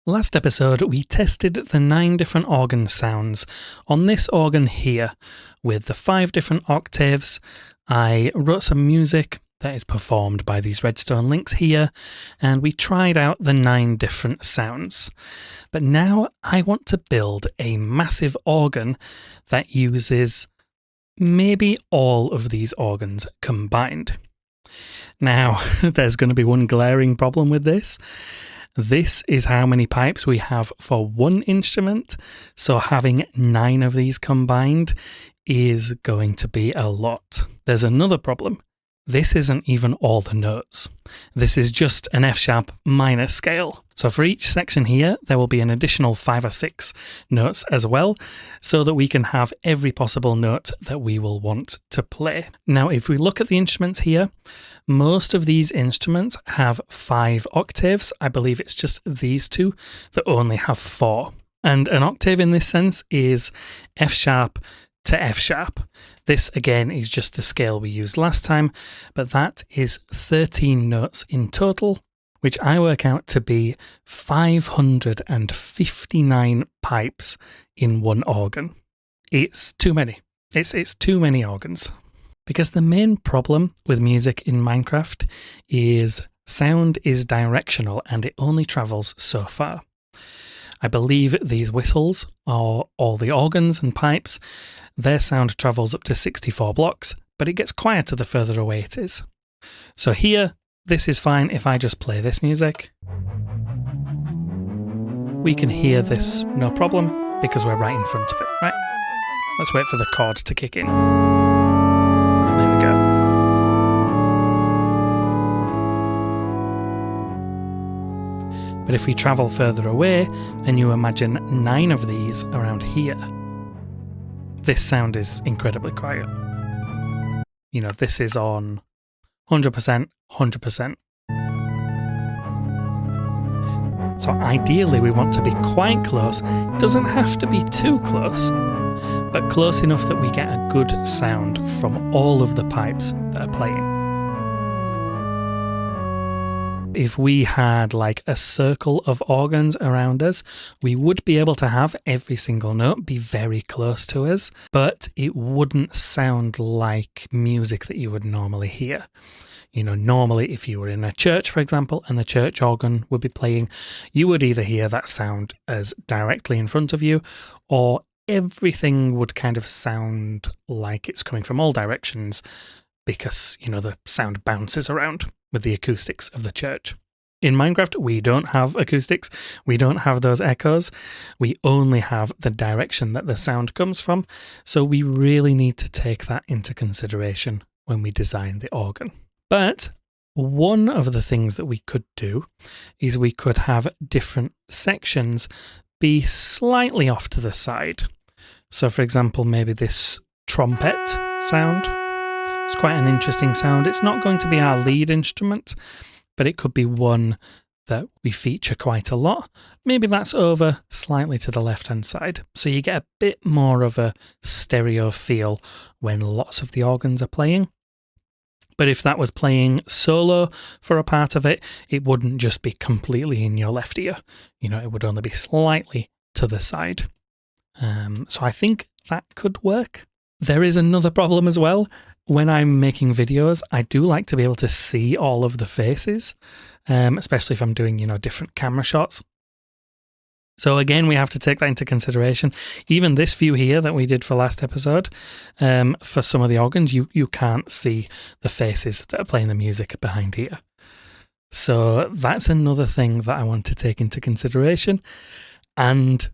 Last episode, we tested the 9 different organ sounds on this organ here with the 5 different octaves. I wrote some music that is performed by these redstone links here, and we tried out the 9 different sounds. But now I want to build a massive organ that uses maybe all of these organs combined. Now, there's going to be one glaring problem with this. This is how many pipes we have for one instrument, so having 9 of these combined is going to be a lot. There's another problem. This isn't even all the notes. This is just an F-sharp minor scale. So for each section here, there will be an additional 5 or 6 notes as well, so that we can have every possible note that we will want to play. Now, if we look at the instruments here, most of these instruments have 5 octaves. I believe it's just these 2 that only have 4. And an octave in this sense is F-sharp to F-sharp. This again is just the scale we used last time, but that is 13 notes in total, which I work out to be 559 pipes in one organ. It's too many. It's too many organs. Because the main problem with music in Minecraft is sound is directional and it only travels so far. I believe these whistles are all the organs and pipes. Their sound travels up to 64 blocks, but it gets quieter the further away it is. So here, this is fine if I just play this music. We can hear this no problem because we're right in front of it, right? Let's wait for the chord to kick in. There we go. But if we travel further away and you imagine 9 of these around here, this sound is incredibly quiet. You know, this is on 100%, 100%. So ideally we want to be quite close. It doesn't have to be too close, but close enough that we get a good sound from all of the pipes that are playing. If we had like a circle of organs around us, we would be able to have every single note be very close to us, but it wouldn't sound like music that you would normally hear. You know, normally if you were in a church, for example, and the church organ would be playing, you would either hear that sound as directly in front of you, or everything would kind of sound like it's coming from all directions because, you know, the sound bounces around with the acoustics of the church. In Minecraft, we don't have acoustics. We don't have those echoes. We only have the direction that the sound comes from. So we really need to take that into consideration when we design the organ. But one of the things that we could do is we could have different sections be slightly off to the side. So for example, maybe this trumpet sound. It's quite an interesting sound. It's not going to be our lead instrument, but it could be one that we feature quite a lot. Maybe that's over slightly to the left-hand side. So you get a bit more of a stereo feel when lots of the organs are playing. But if that was playing solo for a part of it, it wouldn't just be completely in your left ear. You know, it would only be slightly to the side. So I think that could work. There is another problem as well. When I'm making videos, I do like to be able to see all of the faces, especially if I'm doing, you know, different camera shots. So again, we have to take that into consideration. Even this view here that we did for last episode, for some of the organs, you can't see the faces that are playing the music behind here. So that's another thing that I want to take into consideration. And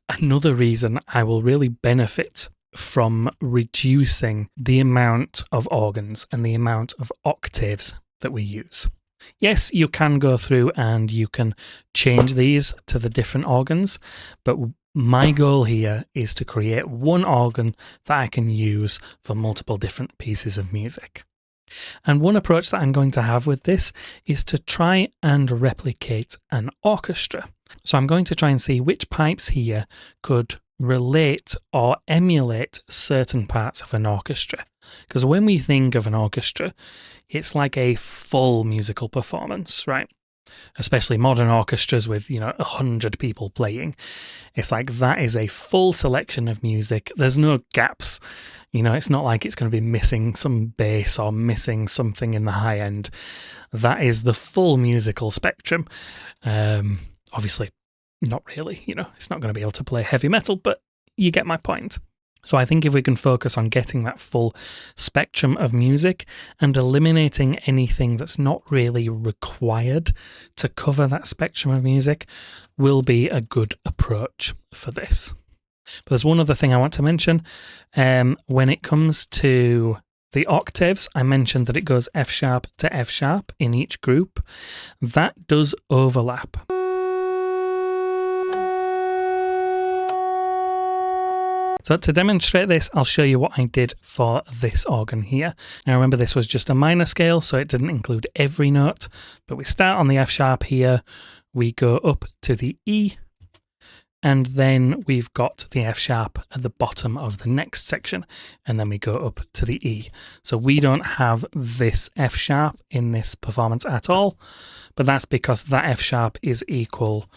another reason I will really benefit from reducing the amount of organs and the amount of octaves that we use. Yes, you can go through and you can change these to the different organs, but my goal here is to create one organ that I can use for multiple different pieces of music. And one approach that I'm going to have with this is to try and replicate an orchestra. So I'm going to try and see which pipes here could relate or emulate certain parts of an orchestra. Because when we think of an orchestra, it's like a full musical performance, right? especially modern orchestras with, 100 people playing. It's like that is a full selection of music. There's no gaps. It's not like it's going to be missing some bass or missing something in the high end. That is the full musical spectrum. Obviously, not really. It's not going to be able to play heavy metal, but you get my point. So I think if we can focus on getting that full spectrum of music and eliminating anything that's not really required to cover that spectrum of music will be a good approach for this. But there's one other thing I want to mention. When it comes to the octaves, I mentioned that it goes F sharp to F sharp in each group. That does overlap. So to demonstrate this, I'll show you what I did for this organ here. Now remember, this was just a minor scale, so it didn't include every note, but we start on the F sharp here, we go up to the E, and then we've got the F sharp at the bottom of the next section, and then we go up to the E. So we don't have this F sharp in this performance at all, but that's because that F sharp is equal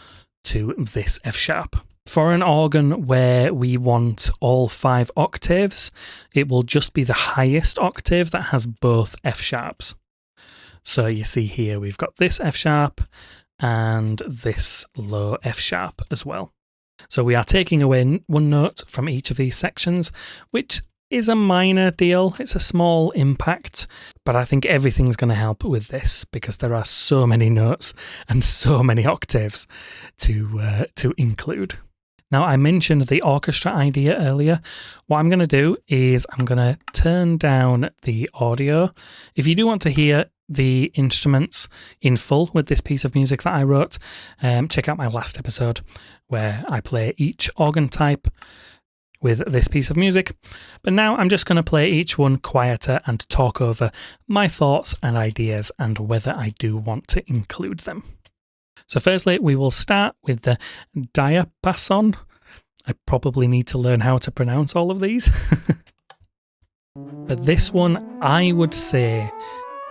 to this F sharp. For an organ where we want all 5 octaves, it will just be the highest octave that has both F sharps. So you see here we've got this F sharp and this low F sharp as well. So we are taking away one note from each of these sections, which is a minor deal. It's a small impact, but I think everything's going to help with this because there are so many notes and so many octaves to include. Now, I mentioned the orchestra idea earlier. What I'm going to do is I'm going to turn down the audio. If you do want to hear the instruments in full with this piece of music that I wrote, check out my last episode where I play each organ type with this piece of music. But now I'm just going to play each one quieter and talk over my thoughts and ideas and whether I do want to include them. So firstly, we will start with the diapason. I probably need to learn how to pronounce all of these. But this one, I would say,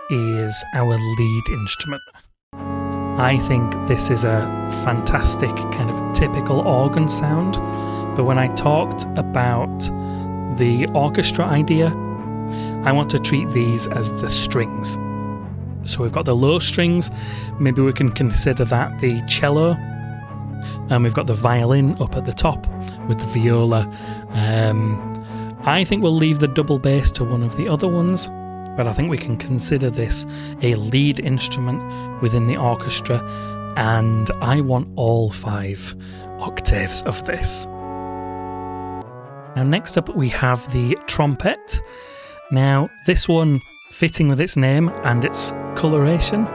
is our lead instrument. I think this is a fantastic kind of typical organ sound. But when I talked about the orchestra idea, I want to treat these as the strings. So we've got the low strings, maybe we can consider that the cello, and we've got the violin up at the top with the viola. I think we'll leave the double bass to one of the other ones, but I think we can consider this a lead instrument within the orchestra, and I want all 5 octaves of this. Now next up we have the trumpet. Now this one, fitting with its name and its coloration,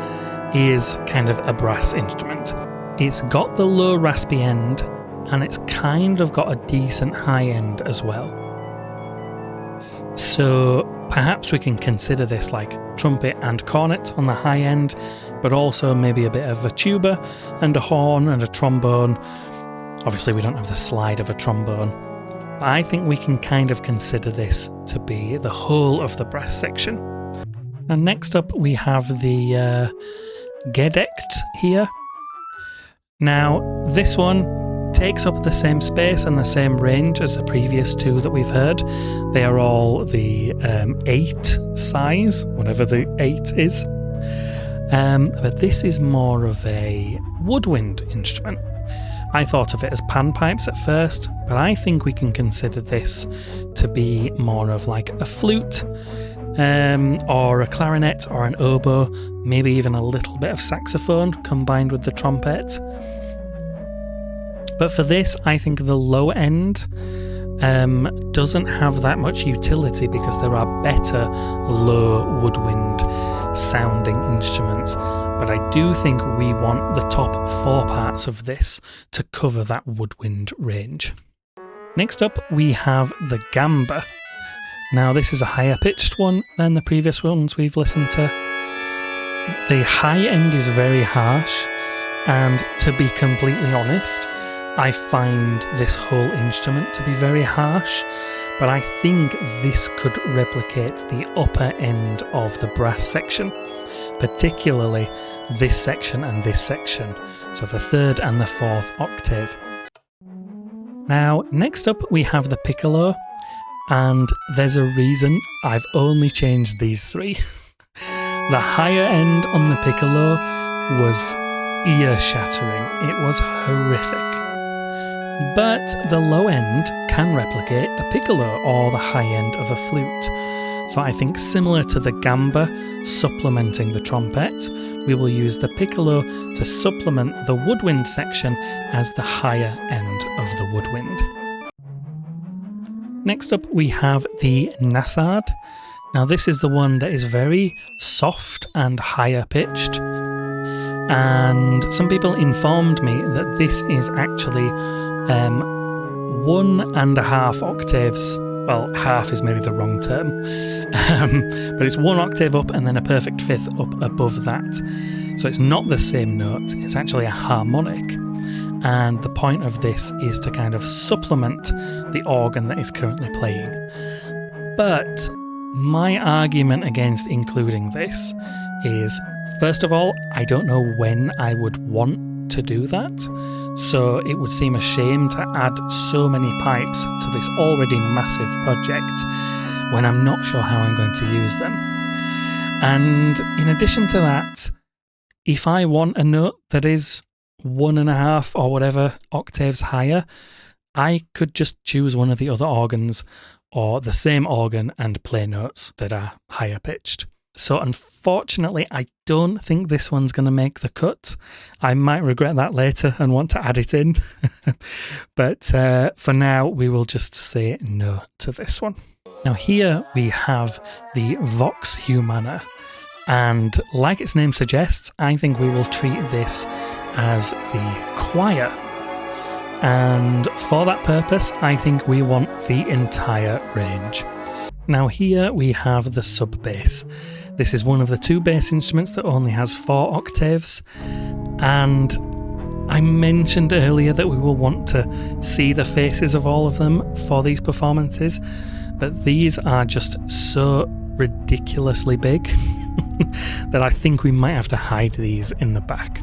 is kind of a brass instrument. It's got the low raspy end and it's kind of got a decent high end as well. So perhaps we can consider this like trumpet and cornet on the high end, but also maybe a bit of a tuba and a horn and a trombone. Obviously we don't have the slide of a trombone. I think we can kind of consider this to be the whole of the brass section. And next up we have the gedeckt here. Now this one takes up the same space and the same range as the previous 2 that we've heard. They are all the 8 size, whatever the 8 is. But this is more of a woodwind instrument. I thought of it as panpipes at first, but I think we can consider this to be more of like a flute, or a clarinet or an oboe, maybe even a little bit of saxophone combined with the trumpet. But for this, I think the low end doesn't have that much utility because there are better low woodwind sounding instruments. But I do think we want the top 4 parts of this to cover that woodwind range. Next up, we have the gamba. Now this is a higher pitched one than the previous ones we've listened to. The high end is very harsh, and to be completely honest, I find this whole instrument to be very harsh, but I think this could replicate the upper end of the brass section, particularly this section and this section. So the third and the fourth octave. Now, next up we have the piccolo, and there's a reason I've only changed these three. The higher end on the piccolo was ear-shattering. It was horrific. But the low end can replicate a piccolo or the high end of a flute. So I think similar to the gamba supplementing the trumpet, we will use the piccolo to supplement the woodwind section as the higher end of the woodwind. Next up we have the nasad. Now this is the one that is very soft and higher pitched. And some people informed me that this is actually 1.5 octaves. Well, half is maybe the wrong term, but it's 1 octave up and then a perfect fifth up above that. So it's not the same note, it's actually a harmonic. And the point of this is to kind of supplement the organ that is currently playing. But my argument against including this is, first of all, I don't know when I would want to do that. So it would seem a shame to add so many pipes to this already massive project when I'm not sure how I'm going to use them. And in addition to that, if I want a note that is 1.5 or whatever octaves higher, I could just choose one of the other organs or the same organ and play notes that are higher pitched. So unfortunately, I don't think this one's going to make the cut. I might regret that later and want to add it in. But for now, we will just say no to this one. Now here we have the Vox Humana. And like its name suggests, I think we will treat this as the choir. And for that purpose, I think we want the entire range. Now here we have the sub bass. This is one of the 2 bass instruments that only has 4 octaves, and I mentioned earlier that we will want to see the faces of all of them for these performances, but these are just so ridiculously big that I think we might have to hide these in the back.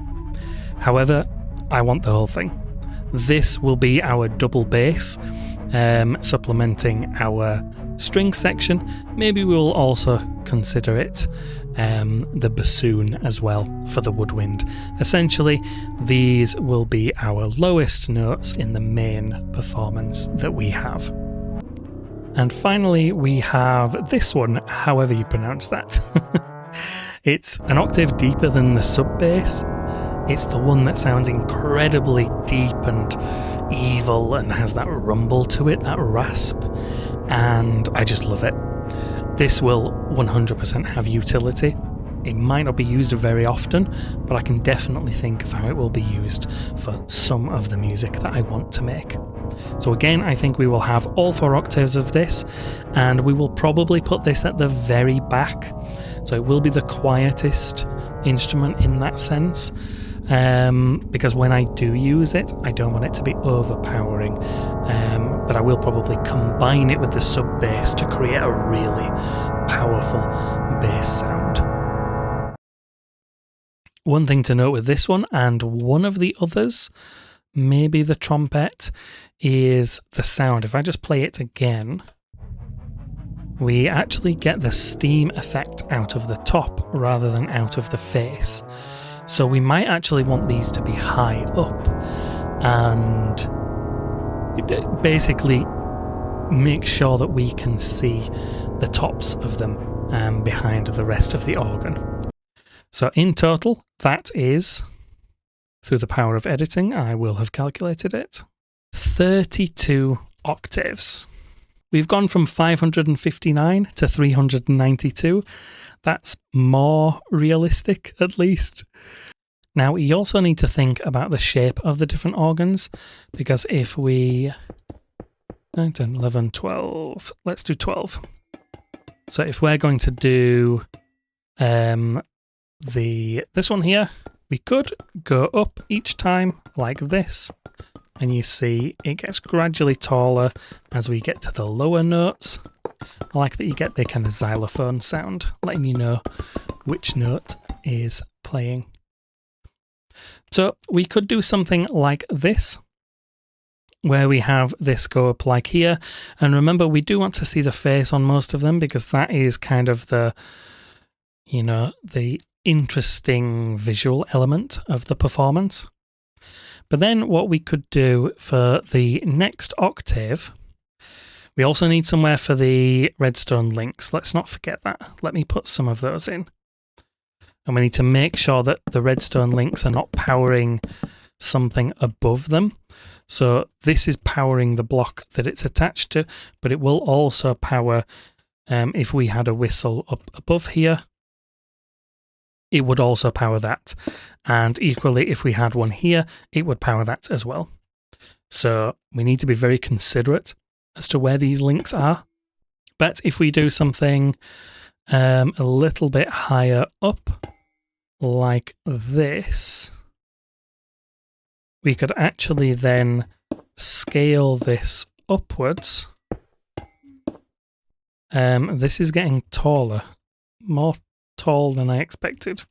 However, I want the whole thing. This will be our double bass, supplementing our string section. Maybe we'll also consider it the bassoon as well for the woodwind. Essentially, these will be our lowest notes in the main performance that we have. And finally, we have this one, however you pronounce that. It's an octave deeper than the sub bass. It's the one that sounds incredibly deep and evil and has that rumble to it, that rasp, and I just love it. This will 100% have utility. It might not be used very often, but I can definitely think of how it will be used for some of the music that I want to make. So again, I think we will have all 4 octaves of this, and we will probably put this at the very back. So it will be the quietest instrument in that sense. Because when I do use it, I don't want it to be overpowering, but I will probably combine it with the sub bass to create a really powerful bass sound. One thing to note with this one, and one of the others, maybe the trumpet, is the sound. If I just play it again, we actually get the steam effect out of the top rather than out of the face. So we might actually want these to be high up and basically make sure that we can see the tops of them behind the rest of the organ. So in total, that is, through the power of editing, I will have calculated it, 32 octaves. We've gone from 559 to 392. That's more realistic, at least. Now, you also need to think about the shape of the different organs, because if we... 9, 10, 11, 12... Let's do 12. So if we're going to do this one here, we could go up each time like this. And you see it gets gradually taller as we get to the lower notes. I like that you get the kind of xylophone sound, letting you know which note is playing. So we could do something like this, where we have this go up like here. And remember, we do want to see the face on most of them because that is kind of the, you know, the interesting visual element of the performance. But then what we could do for the next octave, we also need somewhere for the redstone links. Let's not forget that. Let me put some of those in. And we need to make sure that the redstone links are not powering something above them. So this is powering the block that it's attached to, but it will also power, if we had a whistle up above here, it would also power that. And equally, if we had one here, it would power that as well. So we need to be very considerate as to where these links are. But if we do something a little bit higher up, like this, we could actually then scale this upwards. This is getting taller, more tall than I expected.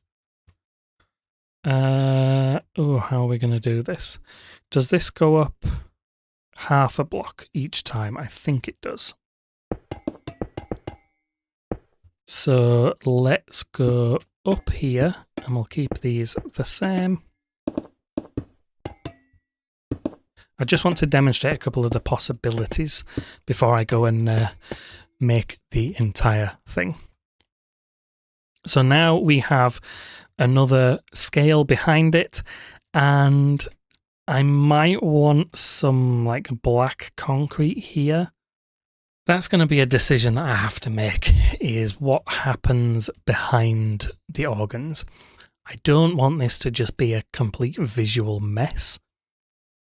How are we going to do this? Does this go up half a block each time? I think it does. So let's go up here and we'll keep these the same. I just want to demonstrate a couple of the possibilities before I go and make the entire thing. So now we have another scale behind it, and I might want some like black concrete here. That's going to be a decision that I have to make, is what happens behind the organs. I don't want this to just be a complete visual mess.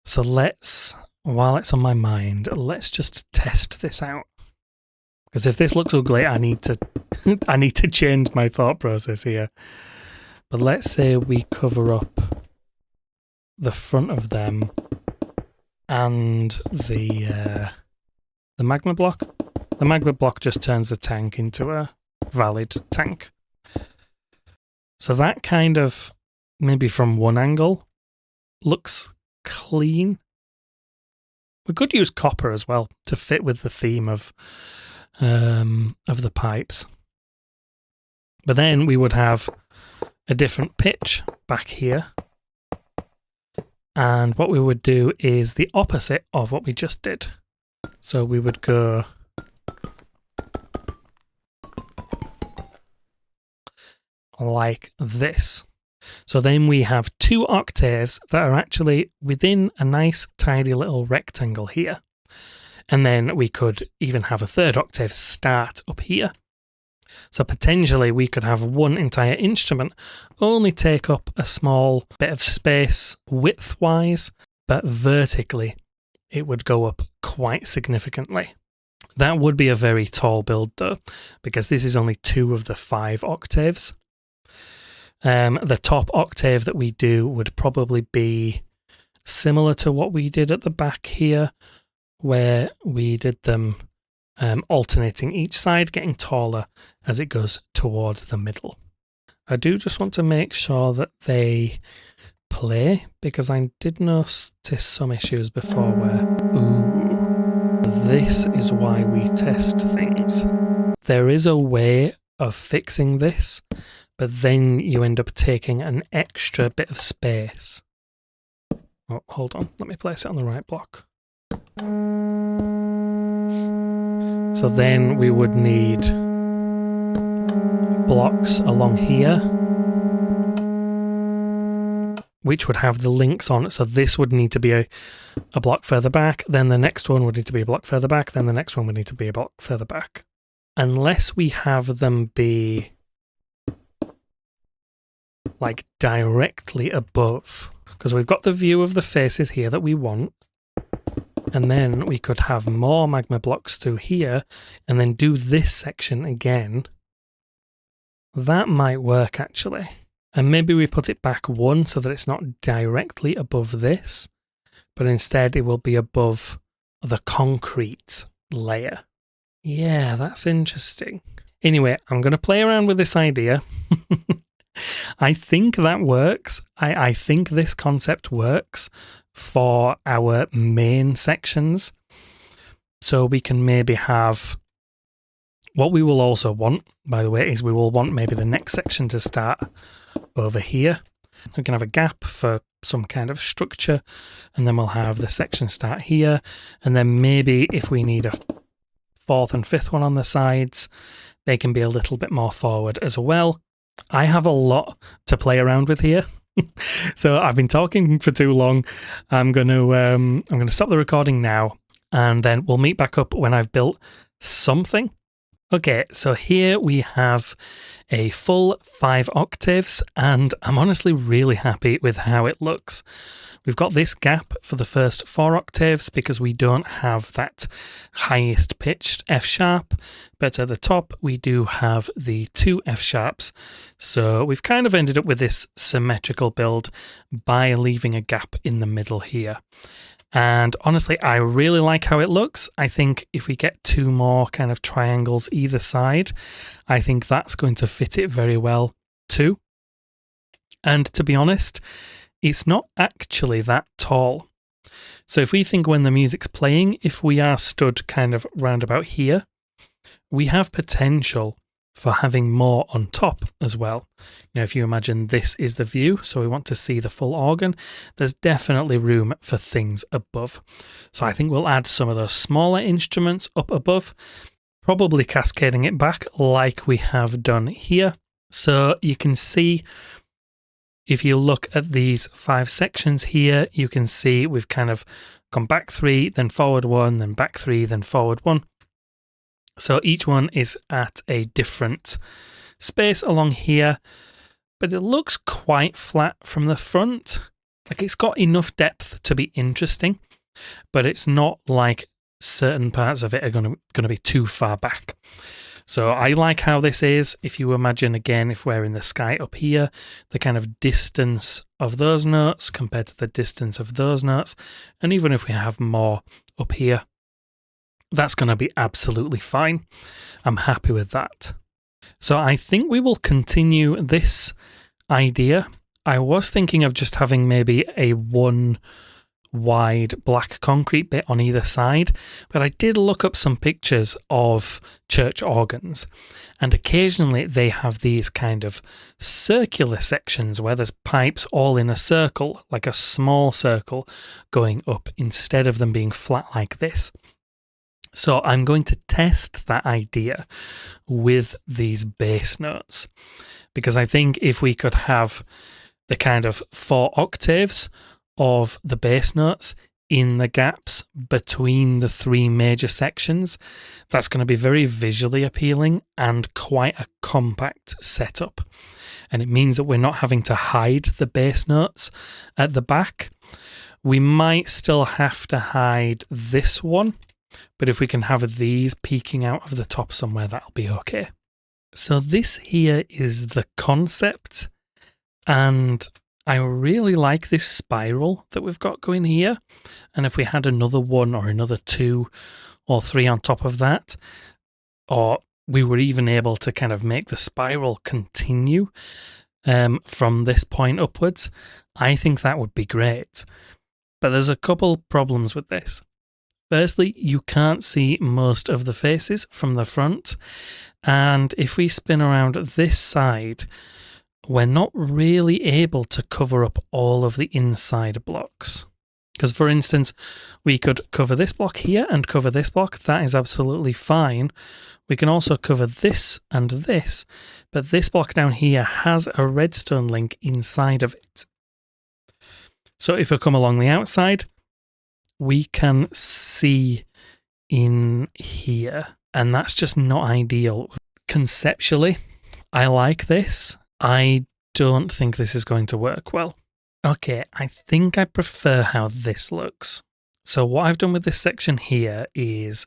So let's, while it's on my mind, let's just test this out. Because if this looks ugly, I need to I need to change my thought process here. But let's say we cover up the front of them and the magma block. The magma block just turns the tank into a valid tank. So that kind of, maybe from one angle, looks clean. We could use copper as well to fit with the theme of the pipes. But then we would have a different pitch back here. And what we would do is the opposite of what we just did. So we would go like this. So then we have two octaves that are actually within a nice tidy little rectangle here. And then we could even have a third octave start up here. So potentially we could have one entire instrument only take up a small bit of space width-wise, but vertically it would go up quite significantly. That would be a very tall build though, because this is only 2 of the 5 octaves. The top octave that we do would probably be similar to what we did at the back here, where we did them alternating each side, getting taller as it goes towards the middle. I do just want to make sure that they play, because I did notice some issues before where, this is why we test things. There is a way of fixing this, but then you end up taking an extra bit of space. Oh, hold on, let me place it on the right block. So then we would need blocks along here, which would have the links on it. So this would need to be a block further back, then the next one would need to be a block further back, then the next one would need to be a block further back. Unless we have them be like directly above, because we've got the view of the faces here that we want. And then we could have more magma blocks through here and then do this section again. That might work actually. And maybe we put it back 1 so that it's not directly above this, but instead it will be above the concrete layer. Yeah, that's interesting. Anyway, I'm going to play around with this idea. I think that works. I think this concept works for our main sections. So we can maybe have, what we will also want, by the way, is we will want maybe the next section to start over here. We can have a gap for some kind of structure, and then we'll have the section start here. And then maybe if we need a fourth and fifth one on the sides, they can be a little bit more forward as well. I have a lot to play around with here. So I've been talking for too long. I'm going to stop the recording now, and then we'll meet back up when I've built something. Okay, so here we have a full 5 octaves, and I'm honestly really happy with how it looks. We've got this gap for the first 4 octaves because we don't have that highest pitched F sharp, but at the top we do have the 2 F sharps. So we've kind of ended up with this symmetrical build by leaving a gap in the middle here. And honestly, I really like how it looks. I think if we get 2 more kind of triangles either side, I think that's going to fit it very well too. And to be honest, it's not actually that tall. So if we think when the music's playing, if we are stood kind of round about here, we have potential for having more on top as well. You know, if you imagine this is the view, so we want to see the full organ, there's definitely room for things above. So I think we'll add some of those smaller instruments up above, probably cascading it back like we have done here. So you can see, if you look at these 5 sections here, you can see we've kind of gone back 3, then forward 1, then back 3, then forward 1. So each one is at a different space along here, but it looks quite flat from the front. Like, it's got enough depth to be interesting, but it's not like certain parts of it are going to be too far back. So I like how this is. If you imagine, again, if we're in the sky up here, the kind of distance of those notes compared to the distance of those notes, and even if we have more up here, that's going to be absolutely fine. I'm happy with that. So I think we will continue this idea. I was thinking of just having maybe a 1 wide black concrete bit on either side, but I did look up some pictures of church organs, and occasionally they have these kind of circular sections where there's pipes all in a circle, like a small circle going up, instead of them being flat like this. So I'm going to test that idea with these bass notes, because I think if we could have the kind of 4 octaves of the bass notes in the gaps between the 3 major sections, that's going to be very visually appealing and quite a compact setup. And it means that we're not having to hide the bass notes at the back. We might still have to hide this one, but if we can have these peeking out of the top somewhere, that'll be okay. So this here is the concept, and I really like this spiral that we've got going here. And if we had another 1 or another 2 or 3 on top of that, or we were even able to kind of make the spiral continue from this point upwards, I think that would be great. But there's a couple problems with this. Firstly, you can't see most of the faces from the front, and if we spin around this side, we're not really able to cover up all of the inside blocks. Because, for instance, we could cover this block here and cover this block. That is absolutely fine. We can also cover this and this, but this block down here has a redstone link inside of it. So if we come along the outside, we can see in here, and that's just not ideal. Conceptually, I like this. I don't think this is going to work well. Okay, I think I prefer how this looks. So what I've done with this section here is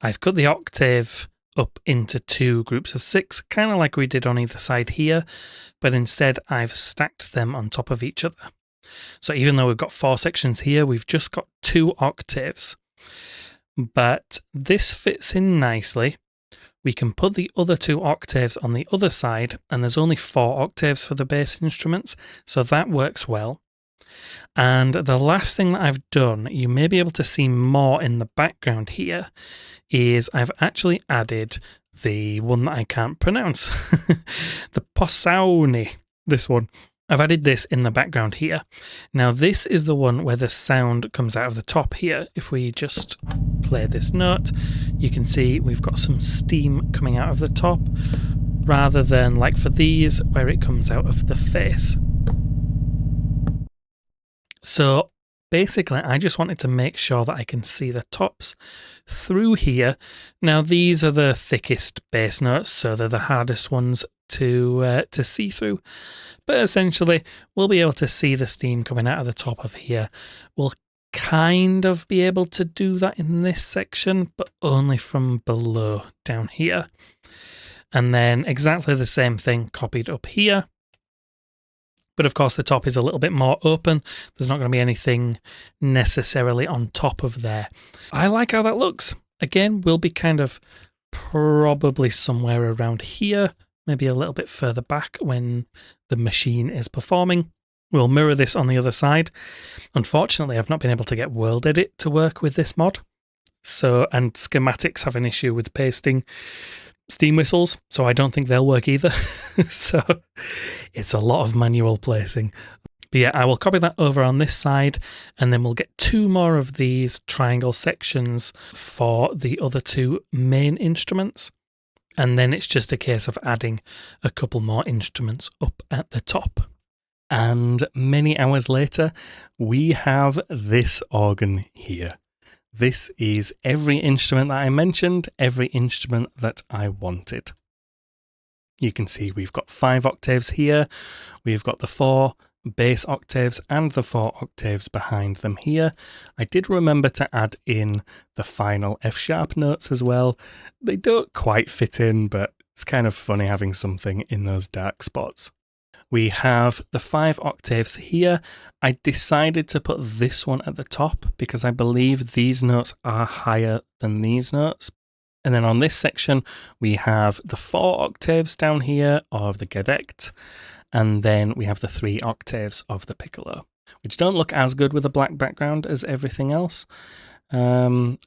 I've cut the octave up into 2 groups of 6, kind of like we did on either side here, but instead I've stacked them on top of each other. So even though we've got 4 sections here, we've just got 2 octaves. But this fits in nicely. we can put the other 2 octaves on the other side, and there's only 4 octaves for the bass instruments, so that works well. And the last thing that I've done, you may be able to see more in the background here, is I've actually added the one that I can't pronounce, the Posaune, this one. I've added this in the background here. Now this is the one where the sound comes out of the top here. If we just play this note, you can see we've got some steam coming out of the top, rather than like for these where it comes out of the face. So basically, I just wanted to make sure that I can see the tops through here. Now, these are the thickest bass notes, so they're the hardest ones to see through. But essentially, we'll be able to see the steam coming out of the top of here. We'll kind of be able to do that in this section, but only from below down here. And then exactly the same thing copied up here. But of course, the top is a little bit more open. There's not going to be anything necessarily on top of there. I like how that looks. Again, we'll be kind of probably somewhere around here, maybe a little bit further back when the machine is performing. We'll mirror this on the other side. Unfortunately, I've not been able to get World Edit to work with this mod. And schematics have an issue with pasting steam whistles, so I don't think they'll work either. So it's a lot of manual placing. But yeah, I will copy that over on this side, and then we'll get 2 more of these triangle sections for the other 2 main instruments. And then it's just a case of adding a couple more instruments up at the top. And many hours later, we have this organ here. This is every instrument that I mentioned, every instrument that I wanted. You can see we've got 5 octaves here, we've got the 4 bass octaves and the 4 octaves behind them here. I did remember to add in the final F-sharp notes as well. They don't quite fit in, but it's kind of funny having something in those dark spots. We have the 5 octaves here. I decided to put this one at the top because I believe these notes are higher than these notes. And then on this section, we have the 4 octaves down here of the gedect, and then we have the 3 octaves of the piccolo, which don't look as good with a black background as everything else. And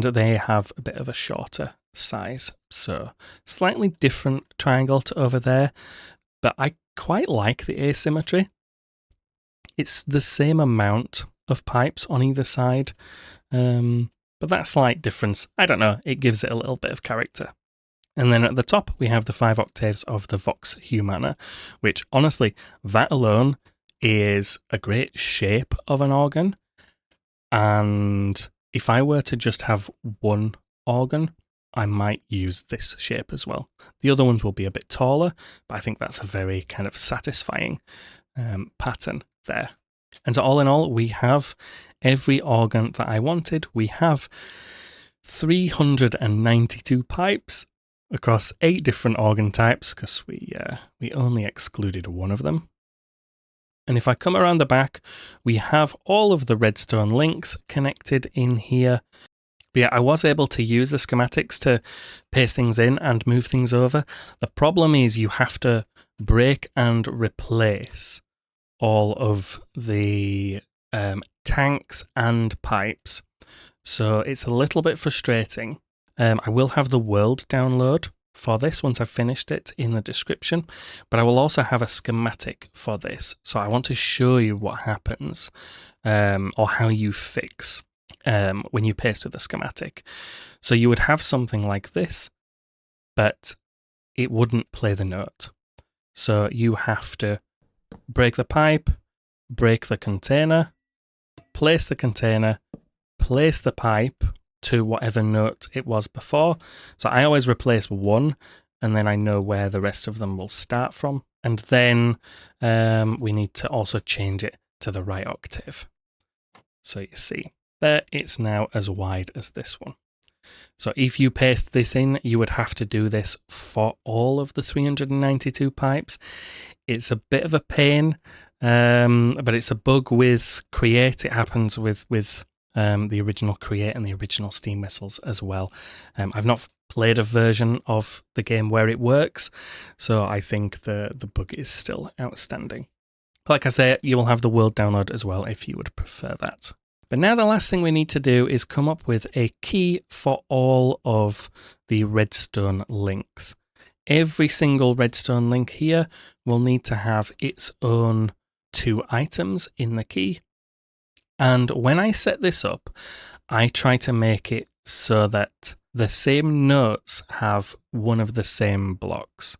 they have a bit of a shorter size. So slightly different triangle to over there, but I quite like the asymmetry. It's the same amount of pipes on either side, but that slight difference, I don't know, it gives it a little bit of character. And then at the top, we have the 5 octaves of the Vox Humana, which honestly, that alone is a great shape of an organ. And if I were to just have one organ, I might use this shape as well. The other ones will be a bit taller, but I think that's a very kind of satisfying pattern there. And so all in all, we have every organ that I wanted. We have 392 pipes across 8 different organ types, because we only excluded one of them. And if I come around the back, we have all of the Redstone links connected in here. But yeah, I was able to use the schematics to paste things in and move things over. The problem is you have to break and replace all of the tanks and pipes. So it's a little bit frustrating. I will have the world download for this once I've finished it in the description, but I will also have a schematic for this. So I want to show you what happens or how you fix when you paste with a schematic. So you would have something like this, but it wouldn't play the note. So you have to break the pipe, break the container, place the container, place the pipe to whatever note it was before. So I always replace one, and then I know where the rest of them will start from. And then we need to also change it to the right octave. So you see, there it's now as wide as this one. So if you paste this in, you would have to do this for all of the 392 pipes. It's a bit of a pain, but it's a bug with Create. It happens with the original Create and the original Steam Whistles as well. I've not played a version of the game where it works, so I think the bug is still outstanding. Like I say, you will have the world download as well if you would prefer that. But now the last thing we need to do is come up with a key for all of the redstone links. Every single redstone link here will need to have its own 2 items in the key. And when I set this up, I try to make it so that the same notes have one of the same blocks.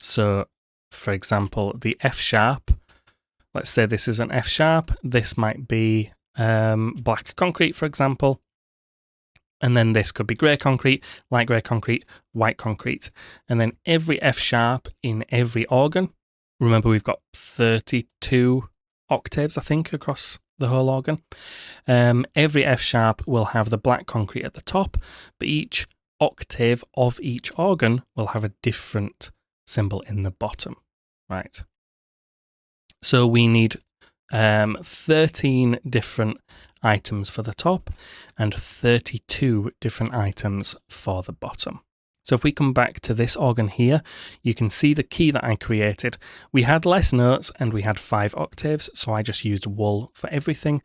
So, for example, the F sharp, let's say this is an F sharp, this might be black concrete, for example. And then this could be grey concrete, light grey concrete, white concrete. And then every F sharp in every organ, remember we've got 32 octaves, I think, across the whole organ. Every F sharp will have the black concrete at the top, but each octave of each organ will have a different symbol in the bottom, right? So we need 13 different items for the top and 32 different items for the bottom. So if we come back to this organ here, you can see the key that I created. We had less notes and we had 5 octaves, so I just used wool for everything.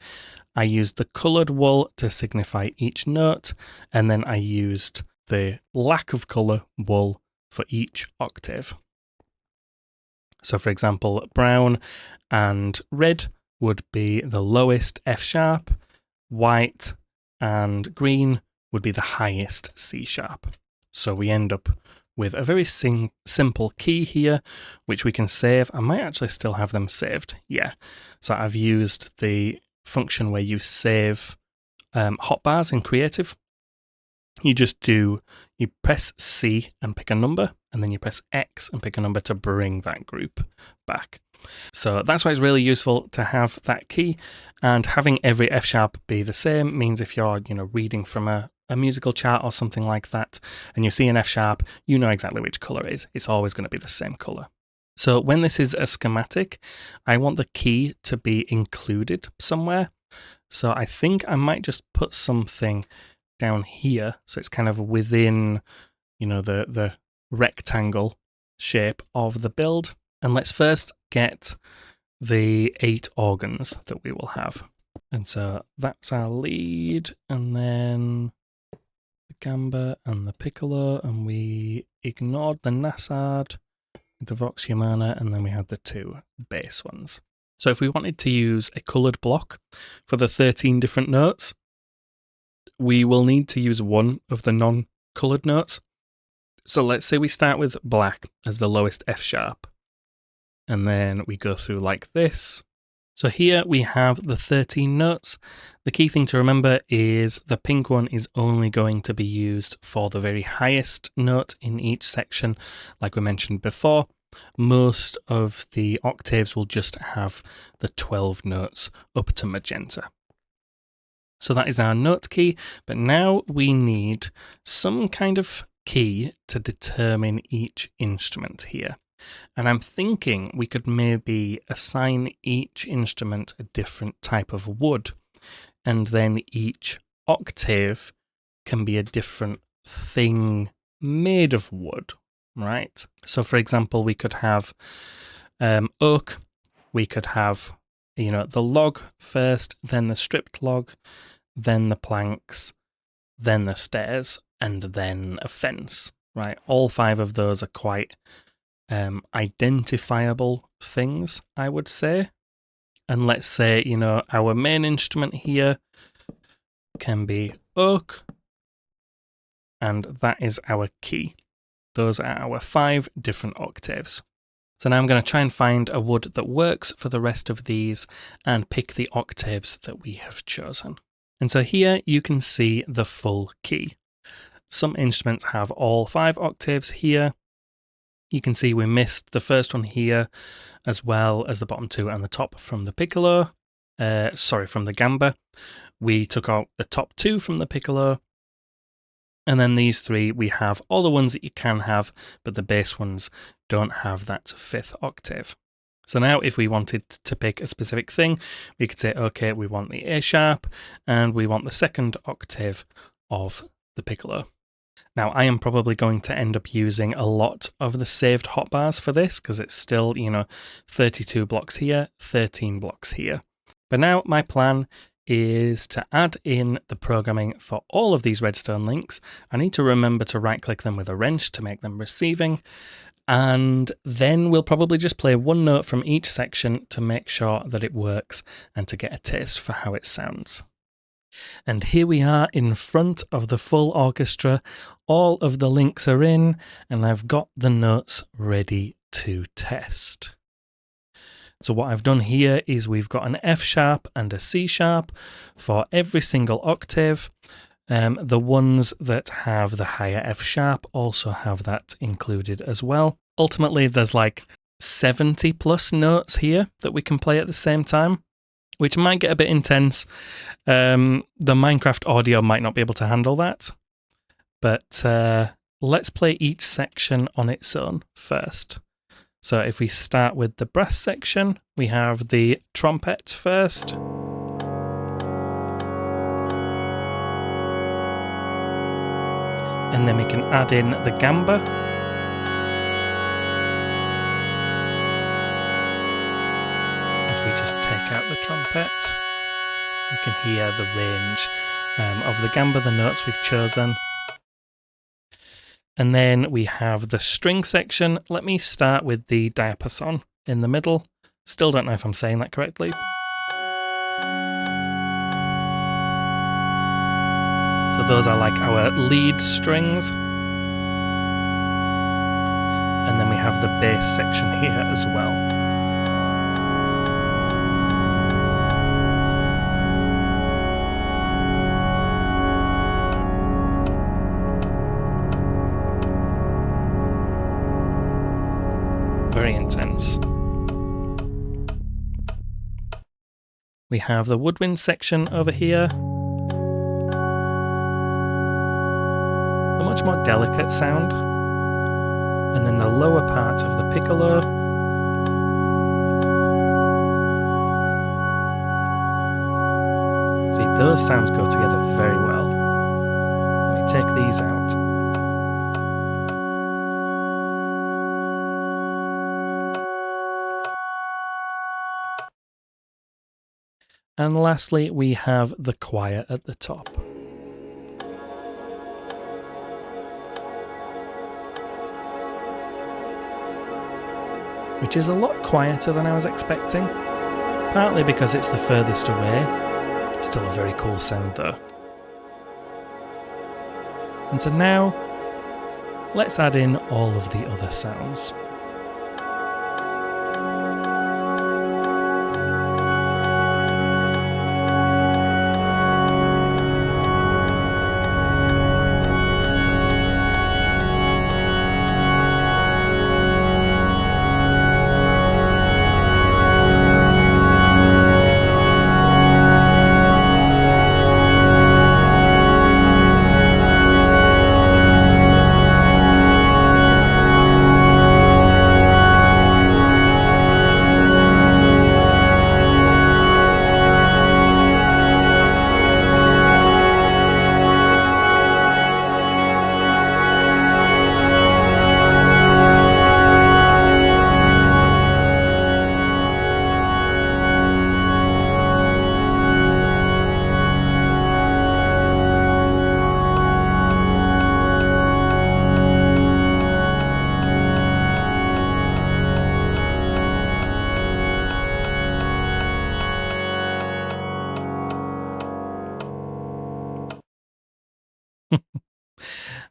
I used the coloured wool to signify each note, and then I used the lack of colour wool for each octave. So for example, brown and red would be the lowest F sharp, white and green would be the highest C sharp. So we end up with a very simple key here, which we can save. I might actually still have them saved. Yeah. So I've used the function where you save hotbars in Creative. You press C and pick a number, and then you press X and pick a number to bring that group back. So that's why it's really useful to have that key, and having every F sharp be the same means if you're, reading from a musical chart or something like that, and you see an F sharp, you know exactly which color it is. It's always going to be the same color. So when this is a schematic, I want the key to be included somewhere. So I think I might just put something down here, so it's kind of within, the rectangle shape of the build. And let's first get the 8 organs that we will have. And so that's our lead, and then the gamba and the piccolo, and we ignored the nasad, the vox humana, and then we had the 2 bass ones. So if we wanted to use a coloured block for the 13 different notes, we will need to use one of the non-coloured notes. So let's say we start with black as the lowest F sharp, and then we go through like this. So here we have the 13 notes. The key thing to remember is the pink one is only going to be used for the very highest note in each section, like we mentioned before. Most of the octaves will just have the 12 notes up to magenta. So that is our note key, but now we need some kind of key to determine each instrument here. And I'm thinking we could maybe assign each instrument a different type of wood, and then each octave can be a different thing made of wood, right? So for example, we could have oak, we could have, the log first, then the stripped log, then the planks, then the stairs, and then a fence, right? All 5 of those are quite identifiable things, I would say. And let's say, our main instrument here can be oak, and that is our key. Those are our 5 different octaves. So now I'm going to try and find a wood that works for the rest of these and pick the octaves that we have chosen. And so here you can see the full key. Some instruments have all 5 octaves here. You can see we missed the first one here, as well as the bottom 2 and the top from the piccolo. From the gamba. We took out the top 2 from the piccolo. And then these 3, we have all the ones that you can have, but the bass ones don't have that 5th octave. So now if we wanted to pick a specific thing, we could say, okay, we want the A sharp and we want the second octave of the piccolo. Now I am probably going to end up using a lot of the saved hotbars for this because it's still, 32 blocks here, 13 blocks here. But now my plan is to add in the programming for all of these redstone links. I need to remember to right click them with a wrench to make them receiving. And then we'll probably just play one note from each section to make sure that it works and to get a taste for how it sounds. And here we are in front of the full orchestra. All of the links are in, and I've got the notes ready to test. So what I've done here is we've got an F sharp and a C sharp for every single octave. The ones that have the higher F sharp also have that included as well. Ultimately, there's like 70 plus notes here that we can play at the same time, which might get a bit intense. The Minecraft audio might not be able to handle that. But let's play each section on its own first. So if we start with the brass section, we have the trumpet first. And then we can add in the gamba. If we just take out the trumpet, you can hear the range of the gamba, the notes we've chosen. And then we have the string section. Let me start with the diapason in the middle. Still don't know if I'm saying that correctly. So those are like our lead strings. And then we have the bass section here as well. Very intense. We have the woodwind section over here. A much more delicate sound. And then the lower part of the piccolo. See, those sounds go together very well. Let me take these out. And lastly, we have the choir at the top. Which is a lot quieter than I was expecting, partly because it's the furthest away. Still a very cool sound though. And so now, let's add in all of the other sounds.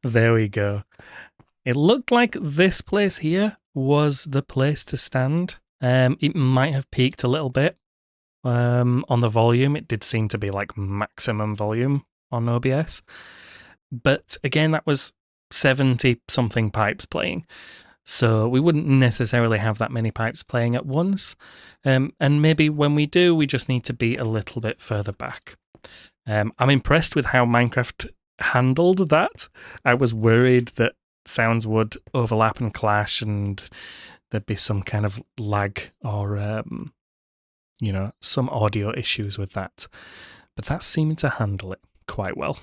There we go. It looked like this place here was the place to stand. It might have peaked a little bit on the volume. It did seem to be like maximum volume on OBS. But again, that was 70 something pipes playing. So we wouldn't necessarily have that many pipes playing at once. And maybe when we do, we just need to be a little bit further back. I'm impressed with how Minecraft handled that. I was worried that sounds would overlap and clash and there'd be some kind of lag or, some audio issues with that. But that's seeming to handle it quite well.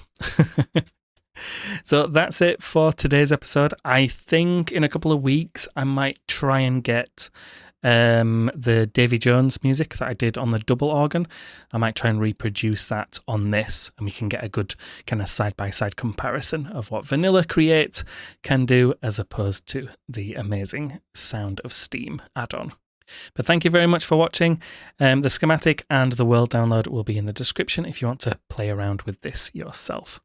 So that's it for today's episode. I think in a couple of weeks, I might try and get the Davy Jones music that I did on the double organ. I might try and reproduce that on this, and we can get a good kind of side-by-side comparison of what Vanilla Create can do as opposed to the amazing Sound of Steam add-on. But thank you very much for watching. The schematic and the world download will be in the description if you want to play around with this yourself.